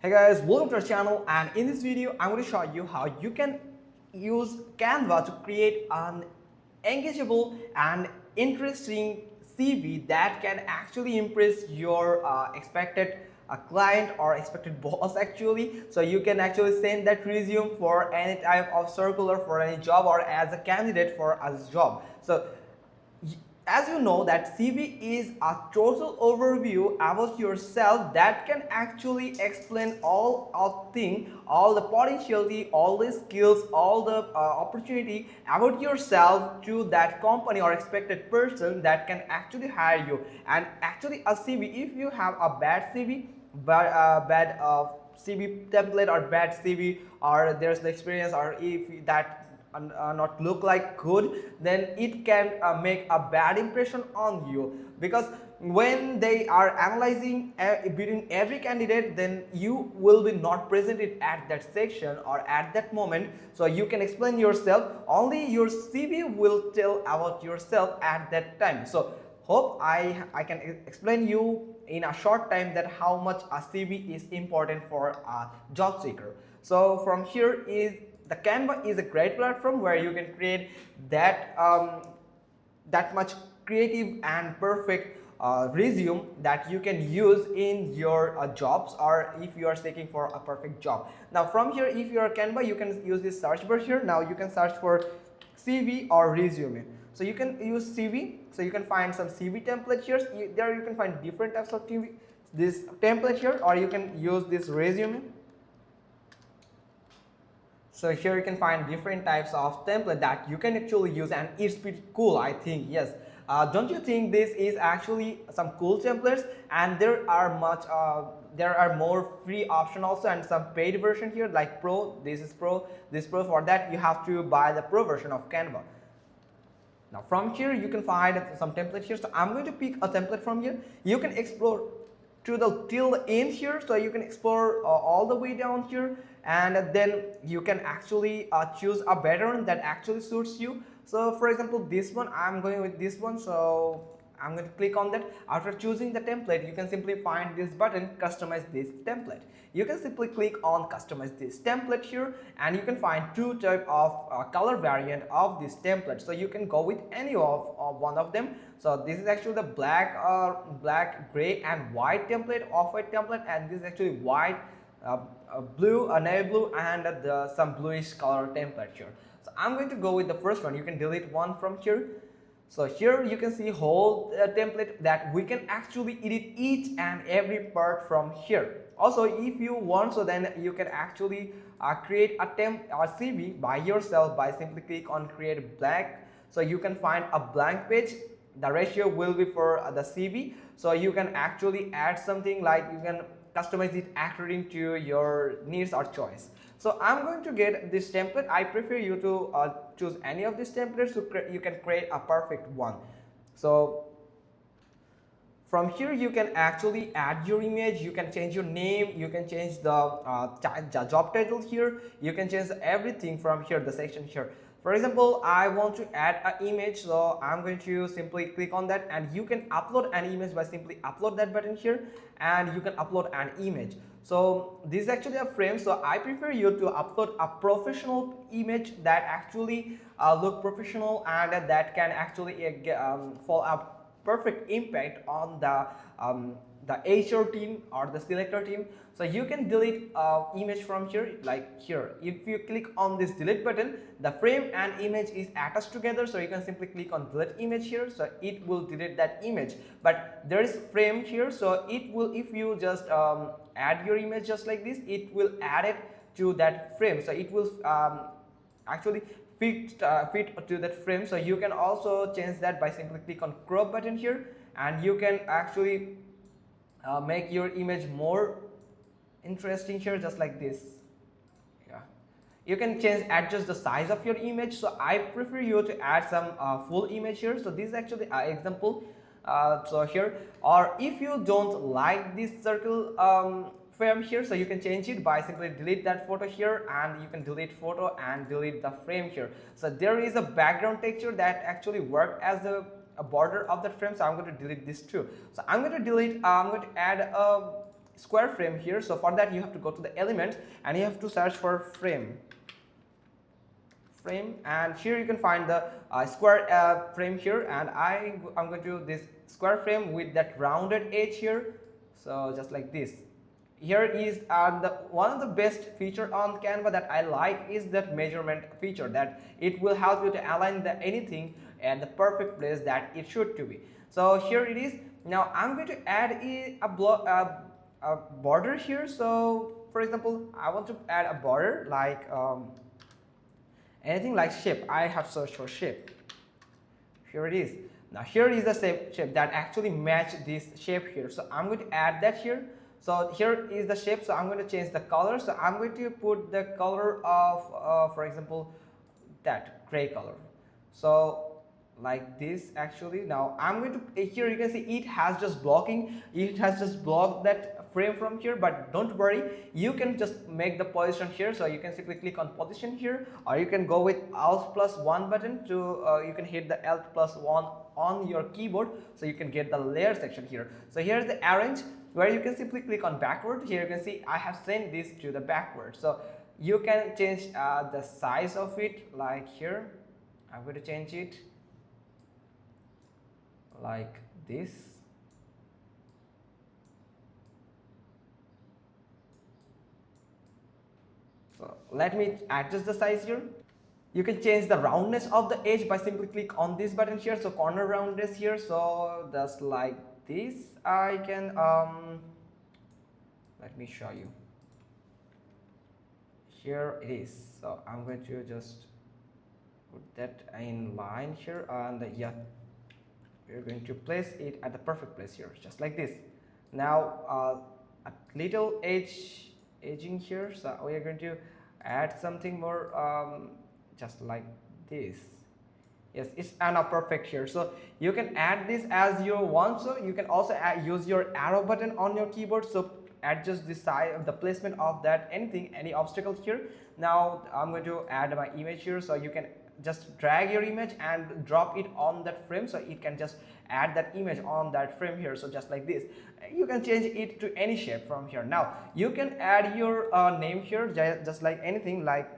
Hey guys, welcome to our channel, and in this video I'm going to show you how you can use Canva to create an engageable and interesting CV that can actually impress your expected client or expected boss actually. So you can actually send that resume for any type of circular for any job or as a candidate for a job. So as you know that CV is a total overview about yourself that can actually explain all of thing, all the potentiality, all the skills, all the opportunity about yourself to that company or expected person that can actually hire you. And actually a CV, if you have a bad CV, bad CV template or bad CV, or there's the experience, or if that not look like good, then it can make a bad impression on you, because when they are analyzing between every candidate, then you will be not presented at that section or at that moment. So you can explain yourself, only your CV will tell about yourself at that time. So hope I can explain you in a short time that how much a CV is important for a job seeker. So from here is the Canva is a great platform where you can create that much creative and perfect resume that you can use in your jobs, or if you are seeking for a perfect job. Now from here, if you are Canva, you can use this search bar here. Now you can search for CV or resume. So you can use CV, so you can find some CV template here. There you can find different types of CV, this template here, or you can use this resume. So here you can find different types of template that you can actually use, and it's pretty cool, I think. Yes, don't you think this is actually some cool templates? And there are more free option also, and some paid version here like Pro. This is Pro, this Pro. For that you have to buy the Pro version of Canva. Now from here you can find some template here. So I'm going to pick a template from here. You can explore to the till the end here, so you can explore all the way down here, and then you can actually choose a better one that actually suits you. So for example, this one, I'm going with this one, so I'm going to click on that. After choosing the template, you can simply find this button, customize this template. You can simply click on customize this template here, and you can find two type of color variant of this template. So you can go with any of one of them. So this is actually the black, gray and white template, off-white template, and this is actually white, blue, navy blue, and some bluish color template here. So I'm going to go with the first one. You can delete one from here. So here you can see whole template that we can actually edit each and every part from here. Also, if you want, so then you can actually create a CV by yourself by simply click on create blank. So you can find a blank page. The ratio will be for the CV. So you can actually add something, like you can customize it according to your needs or choice. So I'm going to get this template. I prefer you to choose any of these templates so you can create a perfect one. So from here you can actually add your image, you can change your name, you can change the job title here, you can change everything from here, the section here. For example, I want to add an image, so I'm going to simply click on that, and you can upload an image by simply upload that button here, and you can upload an image. So this is actually a frame, so I prefer you to upload a professional image that actually look professional, and that can actually fall up perfect impact on the HR team or the selector team. So you can delete image from here, like here. If you click on this delete button, the frame and image is attached together, so you can simply click on delete image here, so it will delete that image. But there is frame here, so it will, if you just add your image just like this, it will add it to that frame, so it will actually fit to that frame. So you can also change that by simply click on crop button here, and you can actually make your image more interesting here, just like this. Yeah, you can adjust the size of your image. So I prefer you to add some full image here. So this is actually an example. So here, or if you don't like this circle frame here, so you can change it by simply delete that photo here, and you can delete photo and delete the frame here. So there is a background texture that actually work as a border of that frame, so I'm going to delete this too. So I'm going to delete I'm going to add a square frame here. So for that you have to go to the element and you have to search for frame, and here you can find the square frame here, and I'm going to do this square frame with that rounded edge here. So just like this. Here is one of the best feature on Canva that I like is that measurement feature, that it will help you to align the anything at the perfect place that it should to be. So here it is. Now I'm going to add a border here. So for example, I want to add a border like anything like shape. I have searched for shape. Here it is. Now here is the shape that actually match this shape here. So I'm going to add that here. So here is the shape. So I'm going to change the color. So I'm going to put the color of for example that gray color. So like this actually. Now I'm going to here you can see it has just blocking. It has just blocked that frame from here, but don't worry, you can just make the position here. So you can simply click on position here, or you can go with Alt plus 1 button to you can hit the Alt plus 1 on your keyboard, so you can get the layer section here. So here's the arrange, where you can simply click on backward. Here you can see I have sent this to the backward. So you can change the size of it, like here I'm going to change it like this. So let me adjust the size here. You can change the roundness of the edge by simply click on this button here. So corner roundness here. So just like this, I can let me show you. Here it is. So I'm going to just put that in line here, and yeah, we're going to place it at the perfect place here, just like this. Now a little edging here, so we are going to add something more just like this. Yes, it's not perfect here, so you can add this as you want. So you can also use your arrow button on your keyboard, so adjust the size of the placement of that any obstacle here. Now I'm going to add my image here, so you can just drag your image and drop it on that frame, so it can just add that image on that frame here. So just like this, you can change it to any shape from here. Now you can add your name here, just like anything like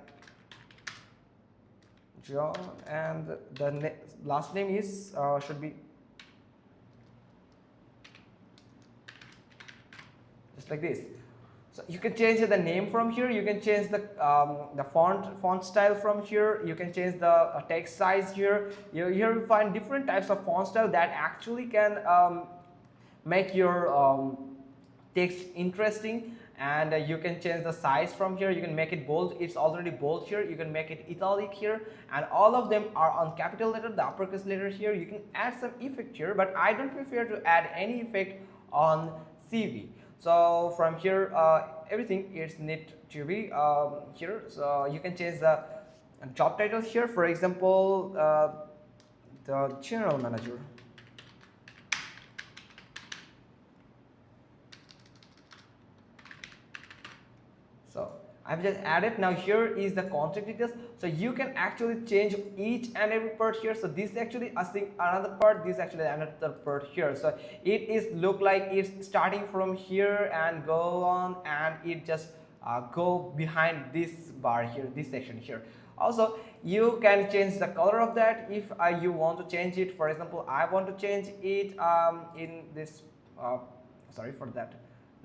John, and the last name is should be just like this. So you can change the name from here. You can change the font style from here. You can change the text size here. Here you find different types of font style that actually can make your text interesting. And you can change the size from here. You can make it bold. It's already bold here. You can make it italic here, and all of them are on capital letter, the uppercase letter here. You can add some effect here, but I don't prefer to add any effect on CV. So from here everything is need to be here. So you can change the job title here, for example the general manager. So I've just added. Now here is the contact details, so you can actually change each and every part here. So this actually another part, this actually another part here. So it is look like it's starting from here and go on, and it just go behind this bar here, this section here. Also you can change the color of that if you want to change it. For example, I want to change it in this sorry for that,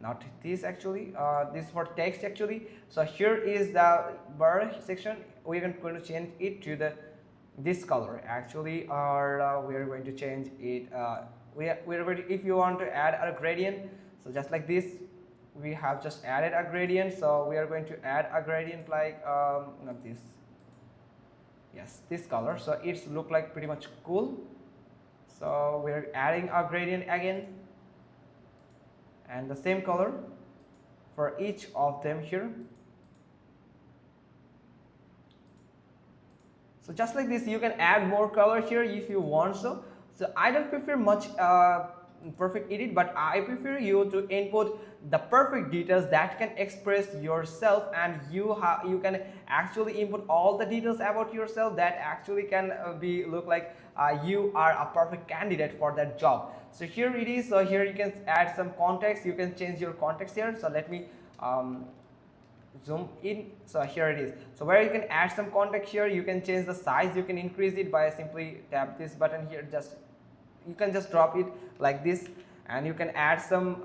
not this actually, this for text actually. So here is the bar section. We are going to change it to this color actually, or we are going to change it we are going to, if you want to add a gradient, so just like this, we have just added a gradient. So we are going to add a gradient like not this, yes, this color. So it's look like pretty much cool. So we're adding a gradient again, and the same color for each of them here. So just like this, you can add more color here if you want. So I don't prefer much perfect edit, but I prefer you to input the perfect details that can express yourself, and you can actually input all the details about yourself that actually can be look like you are a perfect candidate for that job. So here it is. So here you can add some context, you can change your context here. So let me zoom in. So here it is. So where you can add some context here, you can change the size, you can increase it by simply tap this button here. Just you can just drop it like this, and you can add some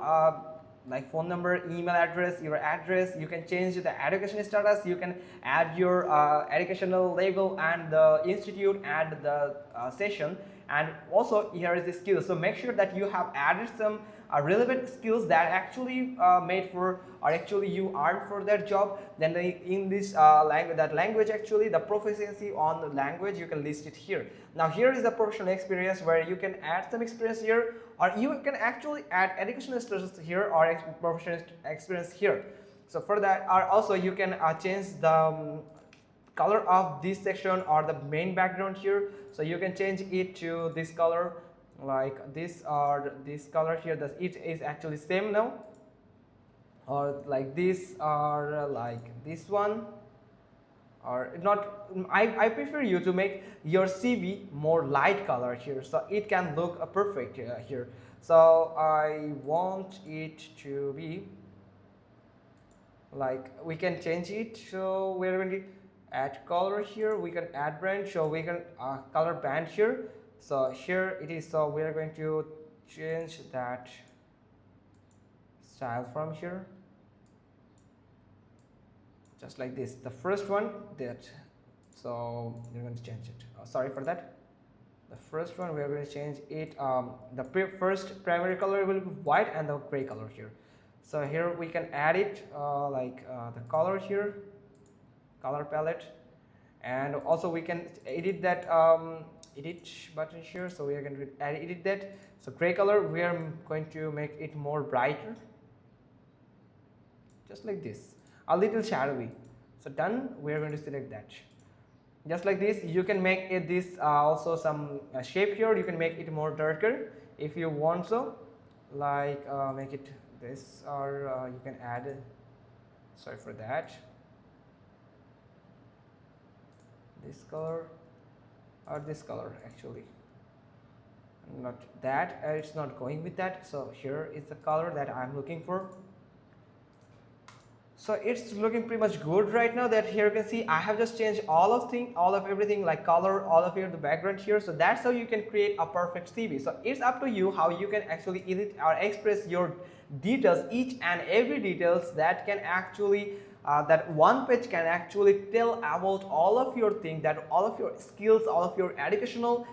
like phone number, email address, your address. You can change the education status, you can add your educational label and the institute and the session, and also here is the skills. So make sure that you have added some relevant skills that actually made for, or actually you earned for that job. Then in this language, actually the proficiency on the language, you can list it here. Now here is the professional experience, where you can add some experience here, or you can actually add educational status here or professional experience here. So for that, or also you can change the color of this section or the main background here. So you can change it to this color, like this, or this color here, that it is actually same now, or like this, or like this one, or not. I prefer you to make your CV more light color here, so it can look perfect here. So I want it to be like, we can change it. So we're going to add color here, we can add brand, so we can color band here. So here it is. So we are going to change that style from here, just like this, the first one that. So you're going to change it, sorry for that. The first one we are going to change it, the first primary color will be white and the gray color here. So here we can add it the color here, color palette, and also we can edit that edit button here. So we are going to edit that. So gray color, we are going to make it more brighter, just like this, a little shadowy. So done, we are going to select that, just like this. You can make it this also some shape here, you can make it more darker if you want. So like make it this, or you can add, sorry for that, this color or this color, actually not that, it's not going with that. So here is the color that I'm looking for. So it's looking pretty much good right now. That here you can see I have just changed all of everything, like color, all of here, the background here. So that's how you can create a perfect CV. So it's up to you how you can actually edit or express your details, each and every details that can actually that one page can actually tell about all of your things, that all of your skills, all of your educational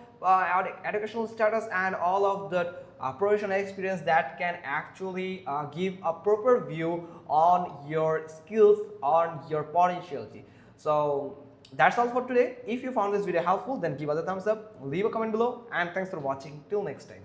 status, and all of the professional experience that can actually give a proper view on your skills, on your potentiality. So that's all for today. If you found this video helpful, then give us a thumbs up, leave a comment below, and thanks for watching. Till next time.